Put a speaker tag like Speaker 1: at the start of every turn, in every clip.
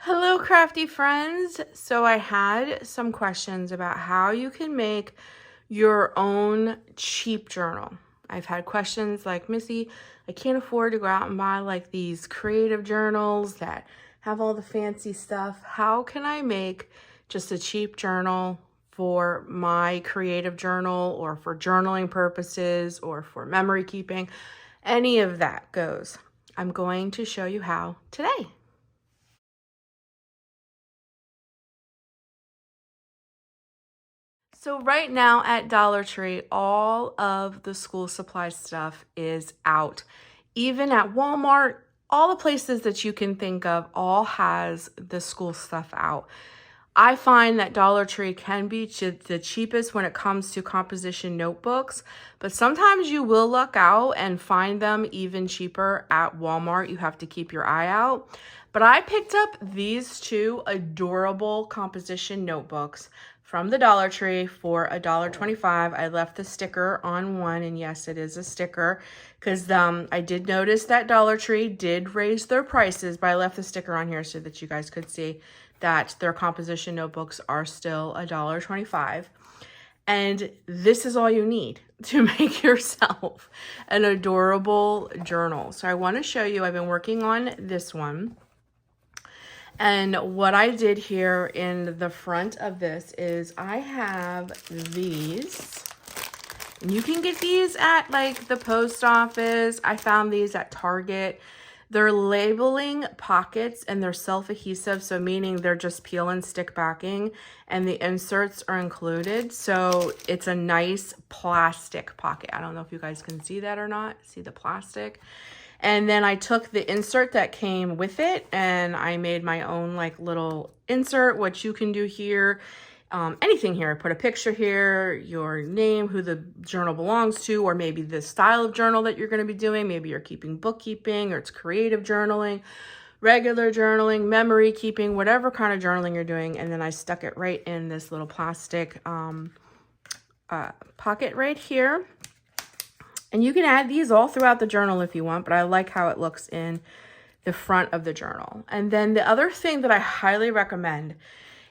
Speaker 1: Hello, crafty friends. So I had some questions about how you can make your own cheap journal. I've had questions like, Missy, I can't afford to go out and buy like these creative journals that have all the fancy stuff. How can I make just a cheap journal for my creative journal or for journaling purposes or for memory keeping? Any of that goes. I'm going to show you how today. So right now at Dollar Tree, all of the school supply stuff is out. Even at Walmart, all the places that you can think of all has the school stuff out. I find that Dollar Tree can be the cheapest when it comes to composition notebooks, but sometimes you will luck out and find them even cheaper at Walmart. You have to keep your eye out. But I picked up these two adorable composition notebooks from the Dollar Tree for $1.25. I left the sticker on one, and yes, it is a sticker because I did notice that Dollar Tree did raise their prices, but I left the sticker on here so that you guys could see that their composition notebooks are still $1.25. And this is all you need to make yourself an adorable journal. So I want to show you, I've been working on this one. And what I did here in the front of this is I have these. You can get these at like the post office. I found these at Target. They're labeling pockets and they're self-adhesive, so meaning they're just peel and stick backing, and the inserts are included. So it's a nice plastic pocket. I don't know if you guys can see that or not. See the plastic? And then I took the insert that came with it and I made my own like little insert. What you can do here, anything here, put a picture here, your name, who the journal belongs to, or maybe the style of journal that you're going to be doing. Maybe you're keeping bookkeeping, or it's creative journaling, regular journaling, memory keeping, whatever kind of journaling you're doing. And then I stuck it right in this little plastic pocket right here. And you can add these all throughout the journal if you want, but I like how it looks in the front of the journal. And then the other thing that I highly recommend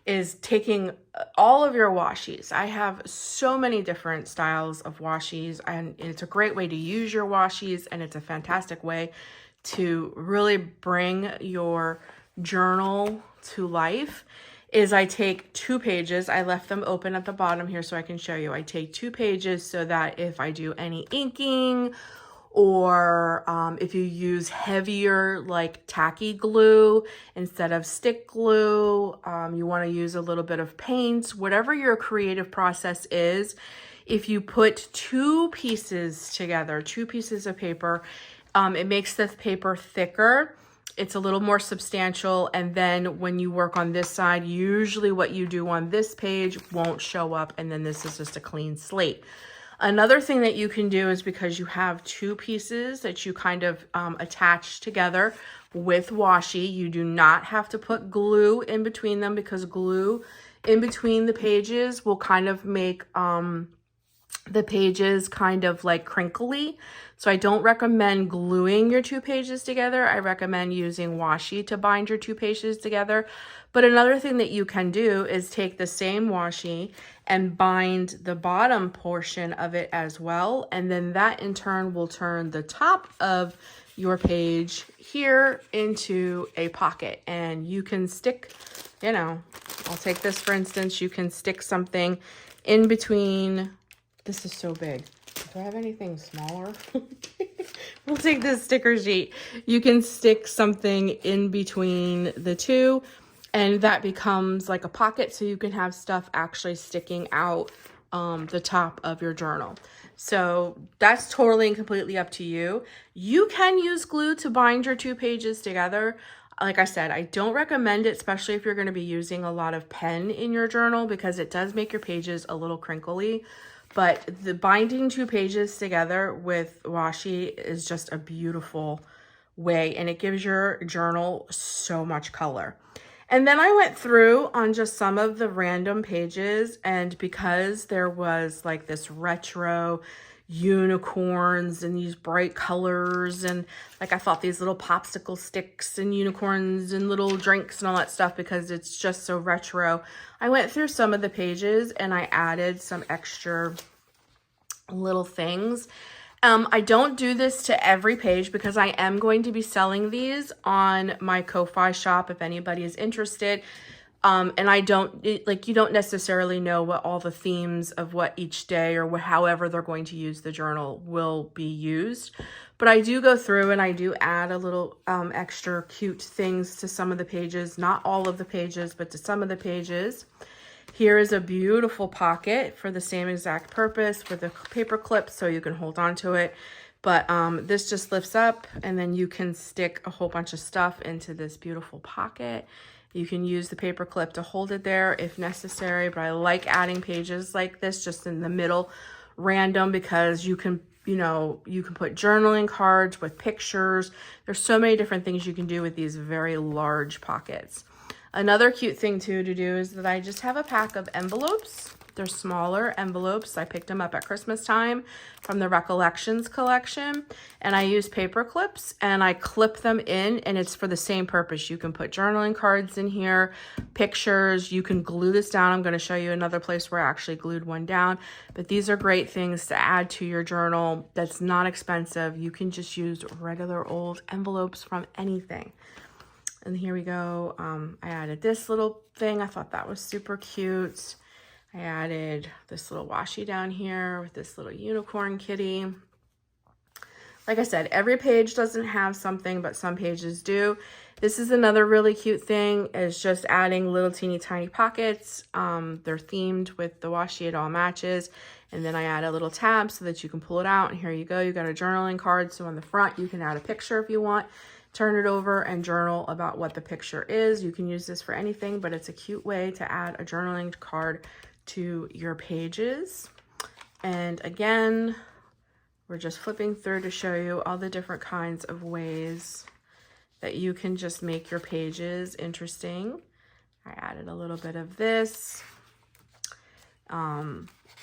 Speaker 1: is taking all of your washies. I have so many different styles of washies, and it's a great way to use your washies, and it's a fantastic way to really bring your journal to life. Is I take 2 pages. I left them open at the bottom here so I can show you. I take 2 pages so that if I do any inking, or if you use heavier like tacky glue instead of stick glue, you want to use a little bit of paint, whatever your creative process is. If you put 2 pieces together, 2 pieces of paper, it makes the paper thicker. It's a little more substantial, and then when you work on this side, usually what you do on this page won't show up, and then this is just a clean slate. Another thing that you can do is, because you have 2 pieces that you kind of attach together with washi, you do not have to put glue in between them, because glue in between the pages will kind of make the pages kind of like crinkly. So I don't recommend gluing your 2 pages together. I recommend using washi to bind your 2 pages together. But another thing that you can do is take the same washi and bind the bottom portion of it as well. And then that in turn will turn the top of your page here into a pocket. And you can stick, you know, I'll take this for instance, you can stick something in between. This is so big. Do I have anything smaller? We'll take this sticker sheet. You can stick something in between the 2, and that becomes like a pocket, so you can have stuff actually sticking out the top of your journal. So that's totally and completely up to you. You can use glue to bind your 2 pages together. Like I said, I don't recommend it, especially if you're going to be using a lot of pen in your journal, because it does make your pages a little crinkly. But the binding 2 pages together with washi is just a beautiful way, and it gives your journal so much color. And then I went through on just some of the random pages, and because there was like this retro unicorns and these bright colors. And like, I thought these little popsicle sticks and unicorns and little drinks and all that stuff, because it's just so retro. I went through some of the pages and I added some extra little things. I don't do this to every page because I am going to be selling these on my Ko-Fi shop if anybody is interested. And I don't, like, you don't necessarily know what all the themes of what each day or however they're going to use the journal will be used. But I do go through and I do add a little extra cute things to some of the pages, not all of the pages, but to some of the pages. Here is a beautiful pocket for the same exact purpose with a paper clip so you can hold on to it. But this just lifts up and then you can stick a whole bunch of stuff into this beautiful pocket. You can use the paper clip to hold it there if necessary, but I like adding pages like this just in the middle, random, because you can, you know, you can put journaling cards with pictures. There's so many different things you can do with these very large pockets. Another cute thing too to do is that I just have a pack of envelopes. They're smaller envelopes. I picked them up at Christmas time from the Recollections collection, and I use paper clips and I clip them in, and it's for the same purpose. You can put journaling cards in here, pictures. You can glue this down. I'm going to show you another place where I actually glued one down, but these are great things to add to your journal. That's not expensive. You can just use regular old envelopes from anything. And here we go. I added this little thing. I thought that was super cute. I added this little washi down here with this little unicorn kitty. Like I said, every page doesn't have something, but some pages do. This is another really cute thing, is just adding little teeny tiny pockets. They're themed with the washi, it all matches. And then I add a little tab so that you can pull it out. And here you go. You got a journaling card. So on the front, you can add a picture if you want. Turn it over and journal about what the picture is. You can use this for anything, but it's a cute way to add a journaling card to your pages. And again, we're just flipping through to show you all the different kinds of ways that you can just make your pages interesting. I added a little bit of this.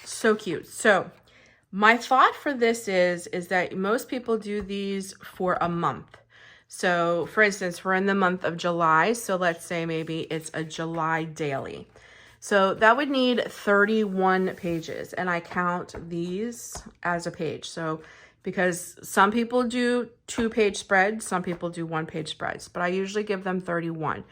Speaker 1: So cute. So my thought for this is that most people do these for a month. So for instance, we're in the month of July. So let's say maybe it's a July daily. So that would need 31 pages, and I count these as a page. So because some people do 2-page spreads, some people do 1-page spreads, but I usually give them 31.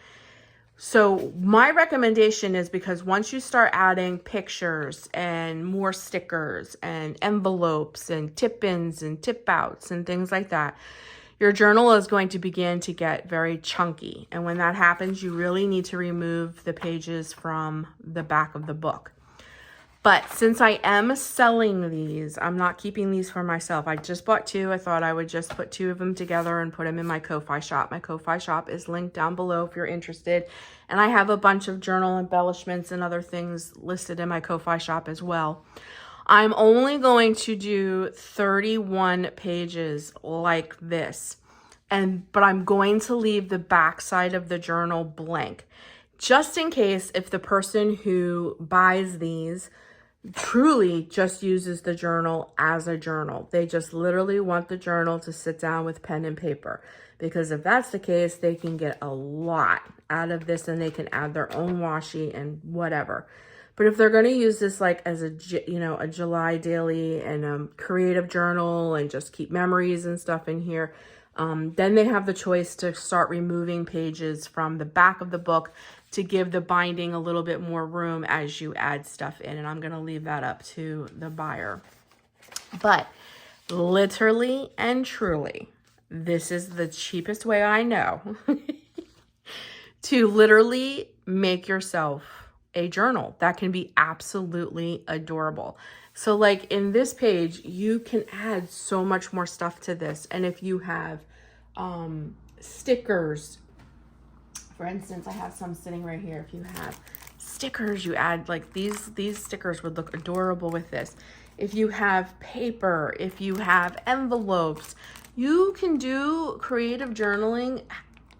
Speaker 1: So my recommendation is, because once you start adding pictures and more stickers and envelopes and tip-ins and tip-outs and things like that, your journal is going to begin to get very chunky. And when that happens, you really need to remove the pages from the back of the book. But since I am selling these, I'm not keeping these for myself. I just bought 2. I thought I would just put 2 of them together and put them in my Ko-Fi shop. My Ko-Fi shop is linked down below if you're interested. And I have a bunch of journal embellishments and other things listed in my Ko-Fi shop as well. I'm only going to do 31 pages like this, but I'm going to leave the back side of the journal blank, just in case if the person who buys these truly just uses the journal as a journal. They just literally want the journal to sit down with pen and paper, because if that's the case, they can get a lot out of this and they can add their own washi and whatever. But if they're going to use this like as a July daily and a creative journal and just keep memories and stuff in here, then they have the choice to start removing pages from the back of the book to give the binding a little bit more room as you add stuff in. And I'm going to leave that up to the buyer. But literally and truly, this is the cheapest way I know to literally make yourself a journal that can be absolutely adorable. So like in this page, you can add so much more stuff to this. And if you have stickers, for instance, I have some sitting right here. If you have stickers, you add like these stickers would look adorable with this. If you have paper, if you have envelopes, you can do creative journaling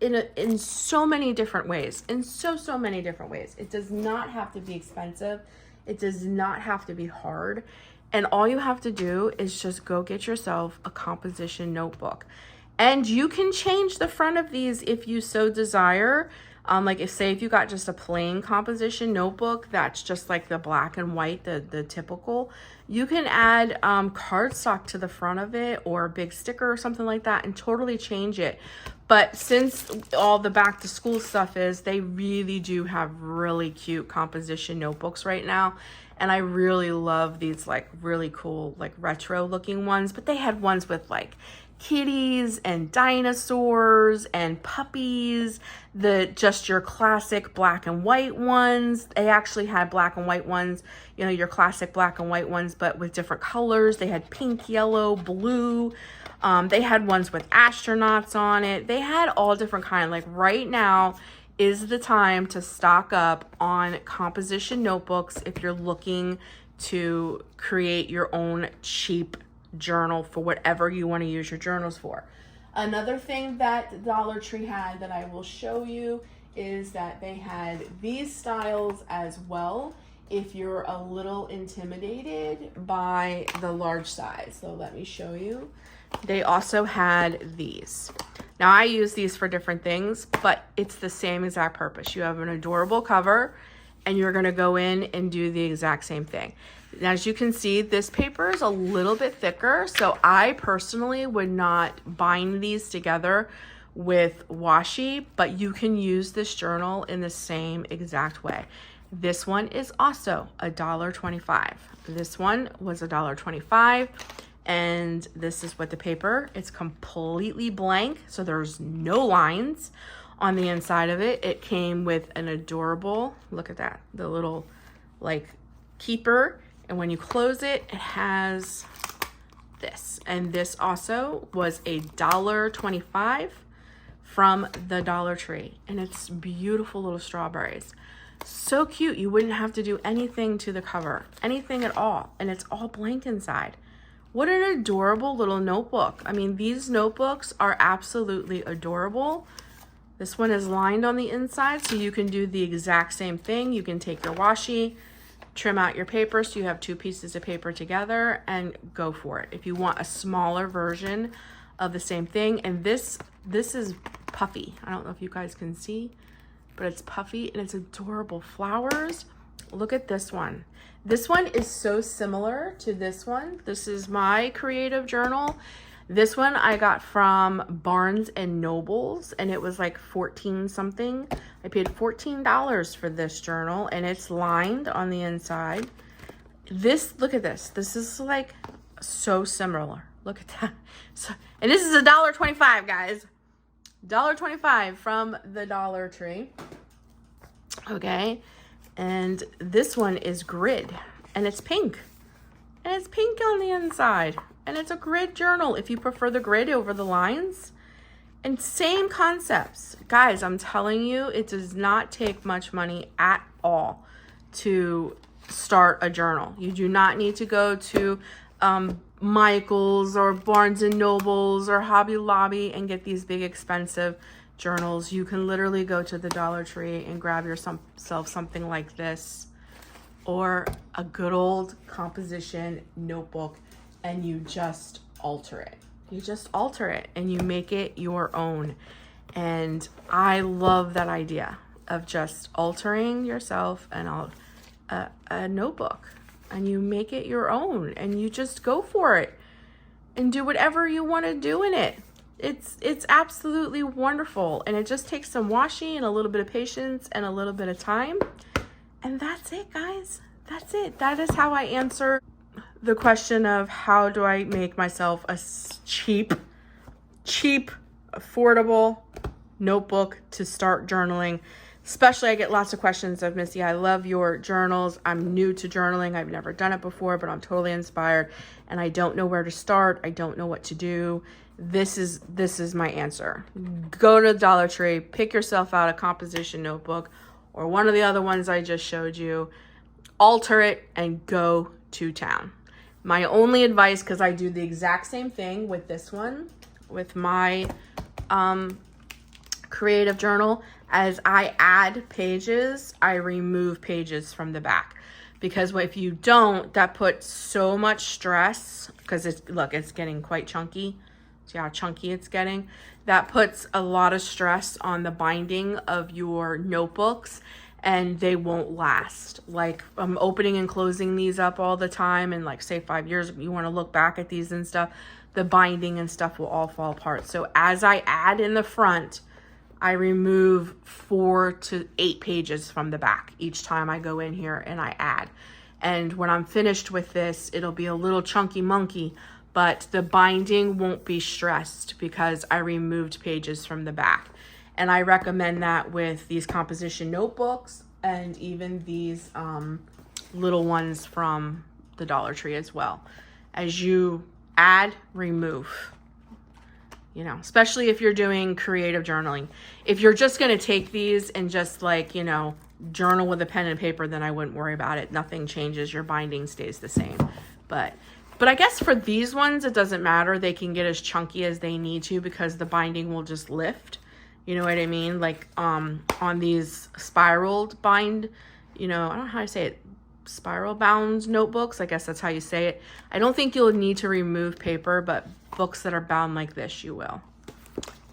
Speaker 1: in so many different ways, so many different ways. It does not have to be expensive. It does not have to be hard. And all you have to do is just go get yourself a composition notebook. And you can change the front of these if you so desire. Like if you got just a plain composition notebook that's just like the black and white, the typical, you can add cardstock to the front of it or a big sticker or something like that and totally change it. But since all the back to school stuff is, they really do have really cute composition notebooks right now. And I really love these like really cool, like retro looking ones, but they had ones with like kitties and dinosaurs and puppies, just your classic black and white ones. They actually had black and white ones, you know, your classic black and white ones, but with different colors. They had pink, yellow, blue. They had ones with astronauts on it. They had all different kinds. Like right now is the time to stock up on composition notebooks if you're looking to create your own cheap journal for whatever you want to use your journals for. Another thing that Dollar Tree had that I will show you is that they had these styles as well if you're a little intimidated by the large size. So let me show you. They also had these. Now I use these for different things, but it's the same exact purpose. You have an adorable cover and you're going to go in and do the exact same thing. As you can see, this paper is a little bit thicker, so I personally would not bind these together with washi, but you can use this journal in the same exact way. This one is also $1.25. This one was $1.25, and this is what the paper, it's completely blank, so there's no lines on the inside of it. It came with an adorable, look at that, the little like keeper. And when you close it, it has this. And this also was $1.25 from the Dollar Tree. And it's beautiful little strawberries. So cute. You wouldn't have to do anything to the cover, anything at all. And it's all blank inside. What an adorable little notebook. I mean, these notebooks are absolutely adorable. This one is lined on the inside, so you can do the exact same thing. You can take your washi, trim out your paper so you have two pieces of paper together and go for it. If you want a smaller version of the same thing, and this is puffy. I don't know if you guys can see, but it's puffy and it's adorable flowers. Look at this one. This one is so similar to this one. This is my creative journal. This one I got from Barnes and Nobles, and it was like 14 something. I paid $14 for this journal, and it's lined on the inside. This, look at this. This is like so similar. Look at that. So, and this is $1.25, guys. $1.25 from the Dollar Tree. Okay. And this one is grid, and it's pink. And it's pink on the inside. And it's a grid journal if you prefer the grid over the lines. And same concepts. Guys, I'm telling you, it does not take much money at all to start a journal. You do not need to go to Michael's or Barnes and Nobles or Hobby Lobby and get these big expensive journals. You can literally go to the Dollar Tree and grab yourself something like this or a good old composition notebook, and you just alter it. You just alter it and you make it your own. And I love that idea of just altering yourself and a notebook, and you make it your own and you just go for it and do whatever you want to do in it. It's absolutely wonderful, and it just takes some washi and a little bit of patience and a little bit of time. And that's it, guys. That's it. That is how I answer the question of how do I make myself a cheap, affordable notebook to start journaling. Especially, I get lots of questions of, Missy, I love your journals. I'm new to journaling. I've never done it before, but I'm totally inspired and I don't know where to start. I don't know what to do. This is my answer. Go to the Dollar Tree, pick yourself out a composition notebook or one of the other ones I just showed you, alter it, and go to town. My only advice, because I do the exact same thing with this one, with my creative journal, as I add pages, I remove pages from the back, because if you don't, that puts so much stress, because it's getting quite chunky. See how chunky it's getting? That puts a lot of stress on the binding of your notebooks, and they won't last. Like, I'm opening and closing these up all the time, and like say 5 years, you want to look back at these and stuff, the binding and stuff will all fall apart. So as I add in the front, I remove 4 to 8 pages from the back each time I go in here and I add. And when I'm finished with this, it'll be a little chunky monkey, but the binding won't be stressed because I removed pages from the back. And I recommend that with these composition notebooks and even these little ones from the Dollar Tree as well. As you add, remove. You know, especially if you're doing creative journaling. If you're just going to take these and just like, you know, journal with a pen and paper, then I wouldn't worry about it. Nothing changes. Your binding stays the same. But I guess for these ones, it doesn't matter. They can get as chunky as they need to because the binding will just lift. You know what I mean? Like on these spiraled bind, you know, I don't know how to say it. Spiral bound notebooks, I guess that's how you say it. I don't think you'll need to remove paper, but books that are bound like this, you will.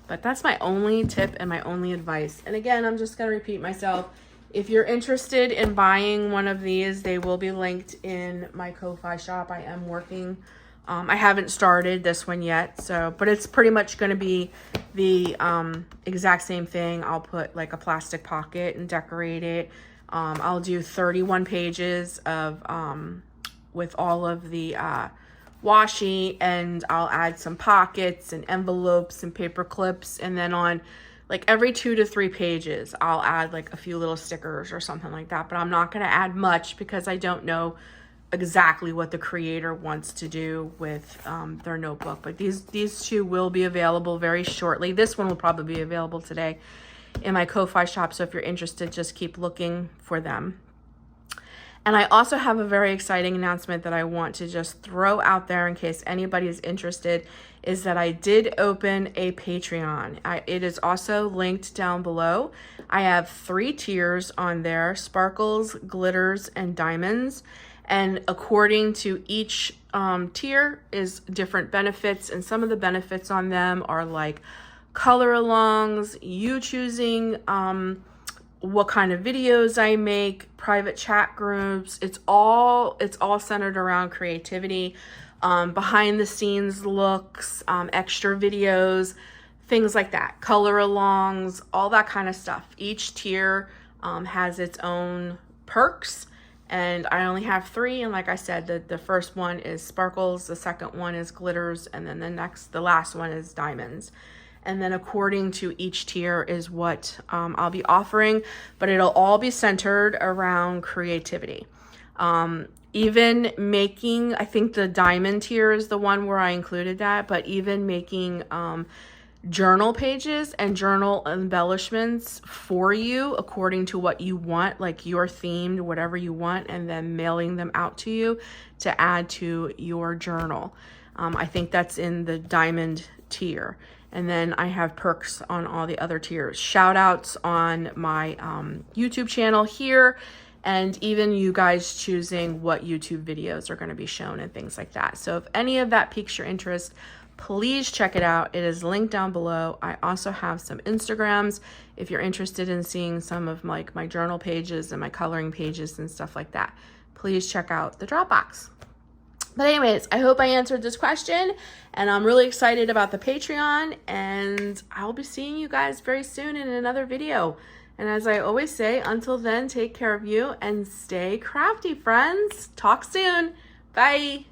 Speaker 1: But that's my only tip and my only advice. And again, I'm just going to repeat myself. If you're interested in buying one of these, they will be linked in my Ko-Fi shop. I am working. I haven't started this one yet, but it's pretty much going to be the exact same thing. I'll put like a plastic pocket and decorate it. I'll do 31 pages of with all of the washi, and I'll add some pockets and envelopes and paper clips, and then on like every 2 to 3 pages I'll add like a few little stickers or something like that. But I'm not going to add much because I don't know exactly what the creator wants to do with their notebook. But these two will be available very shortly. This one will probably be available today in my Ko-Fi shop, so if you're interested, just keep looking for them. And I also have a very exciting announcement that I want to just throw out there in case anybody is interested, is that I did open a Patreon. It is also linked down below. I have 3 tiers on there: sparkles, glitters, and diamonds. And according to each tier is different benefits, and some of the benefits on them are like color alongs, you choosing what kind of videos I make, private chat groups. It's all centered around creativity, behind the scenes looks, extra videos, things like that, color alongs, all that kind of stuff. Each tier has its own perks, and I only have 3. And like I said, the first one is sparkles, the second one is glitters, and then the last one is diamonds. And then according to each tier is what I'll be offering, but it'll all be centered around creativity. Even making, I think the diamond tier is the one where I included that, but even making journal pages and journal embellishments for you according to what you want, like your themed, whatever you want, and then mailing them out to you to add to your journal. I think that's in the diamond tier. And then I have perks on all the other tiers. Shout outs on my YouTube channel here, and even you guys choosing what YouTube videos are going to be shown and things like that. So if any of that piques your interest, please check it out. It is linked down below. I also have some Instagrams if you're interested in seeing some of like my journal pages and my coloring pages and stuff like that. Please check out the Dropbox. But anyways, I hope I answered this question, and I'm really excited about the Patreon, and I'll be seeing you guys very soon in another video. And as I always say, until then, take care of you and stay crafty, friends. Talk soon. Bye.